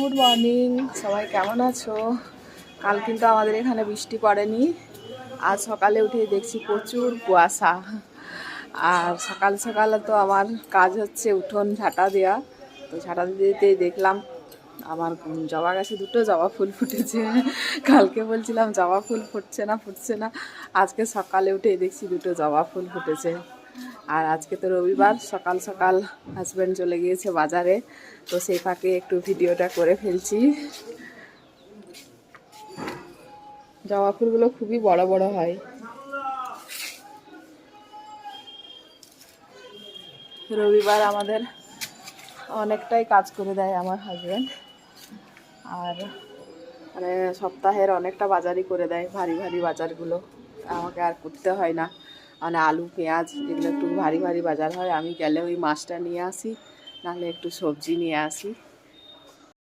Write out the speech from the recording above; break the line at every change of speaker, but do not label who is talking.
Good morning, সবাই কেমন আছো? কাল কিন্তু আমাদের এখানে বৃষ্টি পড়েনি। আজ সকালে উঠে দেখছি প্রচুর কুয়াশা। আর সকাল সকালে তো আমার কাজ হচ্ছে উঠোন ঝাঁটা দেওয়া। তো ঝাঁটা দিতে দেখলাম আমার জবা গাছে দুটো জবা ফুল ফুটেছে। কালকে বলছিলাম জবা ফুল ফুটছে না, আজকে সকালে উঠে দেখছি দুটো জবা ফুল ফুটেছে। আর আজকে তো রবিবার, সকাল সকাল হাজব্যান্ড চলে গিয়েছে বাজারে, তো সেই ফাঁকে একটু ভিডিওটা করে ফেলছি। জবা ফুলগুলো খুবই বড় বড় হয়। রবিবার আমাদের অনেকটাই কাজ করে দেয় আমার হাজব্যান্ড। আর মানে সপ্তাহের অনেকটা বাজারই করে দেয়, ভারী ভারী বাজারগুলো আমাকে আর করতে হয় না। মানে আলু পেঁয়াজ এগুলো একটু ভারী ভারী বাজার হয়, আমি গেলে ওই মাছটা নিয়ে আসি, নাহলে একটু সবজি নিয়ে আসি।